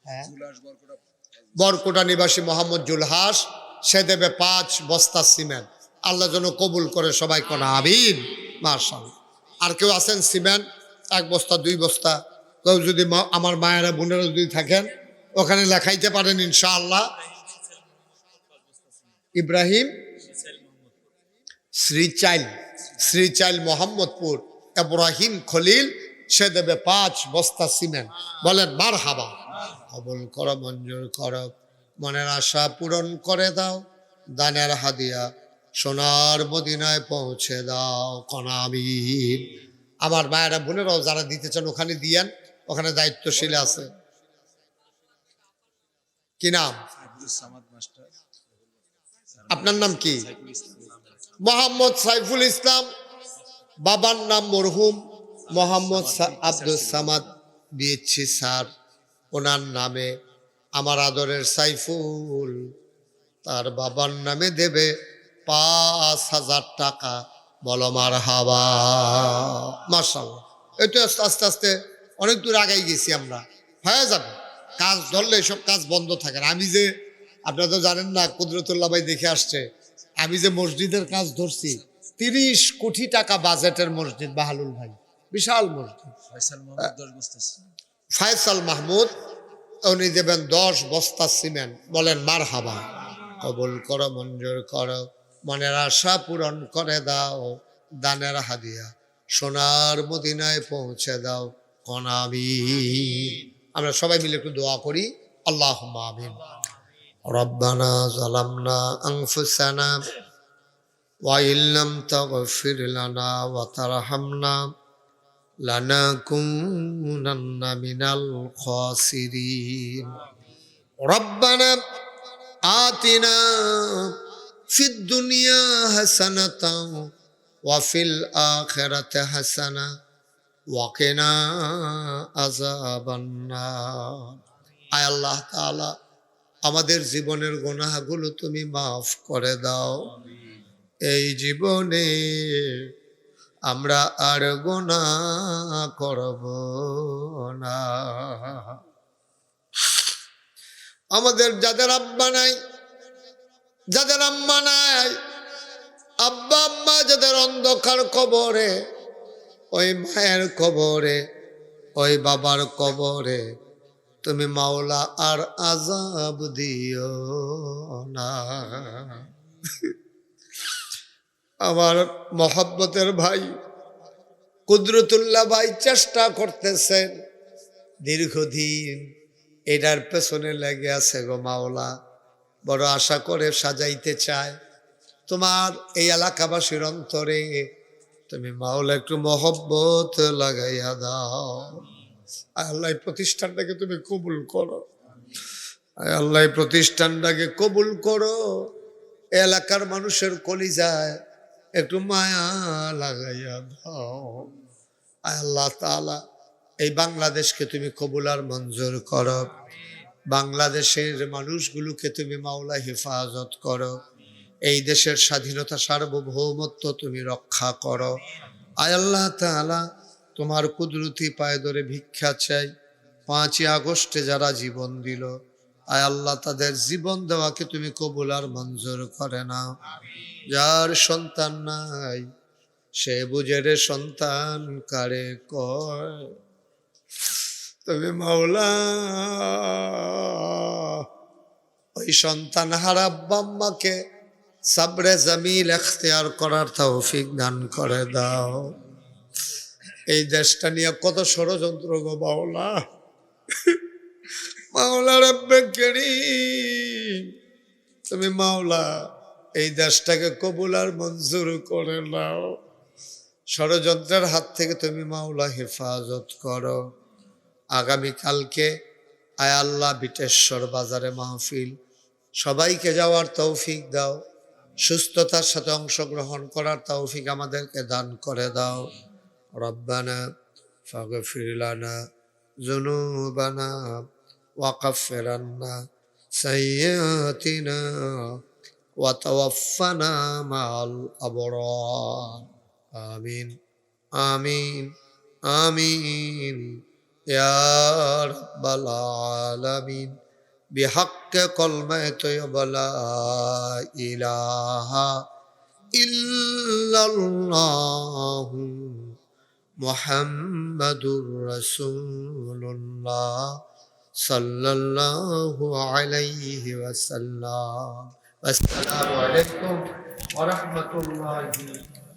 হ্যাঁ, জুলাস বরকরা বরকুটা নিবাসী মোহাম্মদ জুলহাস, সে দেবে 5 বস্তা সিমেন্ট। আল্লাহ যেন কবুল করে, সবাই কোনা আমিন। মাশাআল্লাহ। আর কেউ আছেন সিমেন্ট 1 বস্তা 2 বস্তা? কেউ যদি আমার মায়েরা বোনেরা যদি থাকেন ওখানে লেখাইতে পারেন ইনশাআল্লাহ। ইব্রাহিম শ্রীচাইল মোহাম্মদপুর, ইব্রাহিম খলিল, সে দেবে 5 বস্তা সিমেন্ট। বলেন মারহাবা। কবুল করো, মঞ্জুর করো, মনের আশা পূরণ করে দাও, দানের হাদিয়া সোনার মদিনায় পৌঁছে দাও, কোনা আমিন। আমার মায়েরা বোনেরাও যারা দিতে চান ওখানে দিয়েন, ওখানে দায়িত্বশীল আছে। কি নাম? আব্দুল সামাদ মাস্টার, আপনার নাম কি? সাইফুল ইসলাম। মোহাম্মদ সাইফুল ইসলাম, বাবার নাম মরহুম মোহাম্মদ আব্দুল সামাদ দিয়েছি স্যার। ওনার নামে আমার আদরের সাইফুল তার বাবার নামে দেবে 5,000 টাকা। বলো মারহাবা। মাশাআল্লাহ। এটা আস্তে আস্তে অনেক দূর আগাই গেছি আমরা, হয়ে যাবে। কাজ ধরলে এসব কাজ বন্ধ থাকে না। আমি যে, আপনারা তো জানেন না, কুদরতুল্লাহ ভাই দেখে আসছে, আমি যে মসজিদের কাজ ধরছি 30 কোটি টাকা বাজেটের মসজিদ, বাহালুল ভাই, বিশাল মসজিদ। ফয়সাল মোহাম্মদ 10 বস্তা সিমেন্ট। ফয়সাল মাহমুদ, উনি দেবেন 10 বস্তা সিমেন্ট। বলেন মারহাবা। কবুল করো, মঞ্জুর করো, মনের আশা পূরণ করে দাও, দানের হাদিয়া সোনার মদিনায় পৌঁছে দাও, কোন আমিন। আমরা সবাই মিলে একটু দোয়া করি, আল্লাহুম্মা আমিন। রব্বানা যালামনা আনফুসানা ওয়া ইল্লাম তাগফির লানা ওয়া তারহামনা লানাকুনান্না মিনাল খাসিরিন। রব্বানা আতিনা ফিদ দুনিয়া হাসানাতাও ওয়া ফিল আখিরাতি হাসানা ওয়া কিনা আযাবান নার। আয় আল্লাহ তাআলা, আমাদের জীবনের গুনাহগুলো তুমি মাফ করে দাও। এই জীবনে আমরা আর গুনাহ করব না। আমাদের যাদের আব্বা নাই, যাদের আম্মা নাই, আব্বা আম্মা যাদের অন্ধকার কবরে, ওই মায়ের কবরে, ওই বাবার কবরে তুমি মাওলা আর আযাব দিও না। আমার মহব্বতের ভাই কুদরতুল্লাহ ভাই চেষ্টা করতেছেন দীর্ঘদিন, এটার পেছনে লেগে আছে গো মাওলা। বড় আশা করে সাজাইতে চায় তোমার এই এলাকাবাসীর অন্তরে, তুমি মাওলা একটু মহব্বত লাগাইয়া দাও। আয় আল্লাহ, এই প্রতিষ্ঠানটাকে তুমি কবুল করো। আয় আল্লাহ, এই প্রতিষ্ঠানটাকে কবুল করো। এলাকার মানুষের কলিজায় একটু মায়া লাগাইয়া দাও। আয় আল্লাহ তাআলা, এই বাংলাদেশকে তুমি কবুল আর মঞ্জুর করো। বাংলাদেশের মানুষগুলোকে তুমি মাওলা হেফাজত করো। এই দেশের স্বাধীনতা সার্বভৌমত্ব তুমি রক্ষা করো। আয় আল্লাহ তাআলা, তোমার কুদরতি পায়ে ধরে ভিক্ষা চাই, 5ই আগস্টে যারা জীবন দিল, আয় আল্লাহ তাদের জীবন দেওয়াকে তুমি কবুল আর মঞ্জুর করে নাও। যার সন্তান নাই সে বুঝে রে সন্তান কারে কয়। তুমি মাওলা ওই সন্তান হারা আব্বা আম্মাকে সাবরে জামিল এখতিয়ার করার তৌফিক দান করে দাও। এই দেশটা নিয়ে কত ষড়যন্ত্র গো মাওলা, মাওলা রব্বে কারীম, তুমি মাওলা এই দেশটাকে কবুল আর মঞ্জুর করে নাও। ষড়যন্ত্রের হাত থেকে তুমি মাওলা হেফাজত করো। আগামীকালকে আয় আল্লাহ বিটেশ্বর বাজারে মাহফিল, সবাইকে যাওয়ার তৌফিক দাও। সুস্থতার সাথে অংশগ্রহণ করার তৌফিক আমাদেরকে দান করে দাও। রব্বানা ফাগফির লানা যুনুবানা ওয়া কাফির আন্না সাইয়্যাতিনা ওয়া তাওয়াফানা মাআল আবরার। আমিন آمين آمين يا رب العالمين بحق كلمة طيبة لا إله إلا الله محمد رسول الله صلى الله عليه وسلم. السلام عليكم ورحمة الله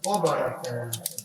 وبركاته.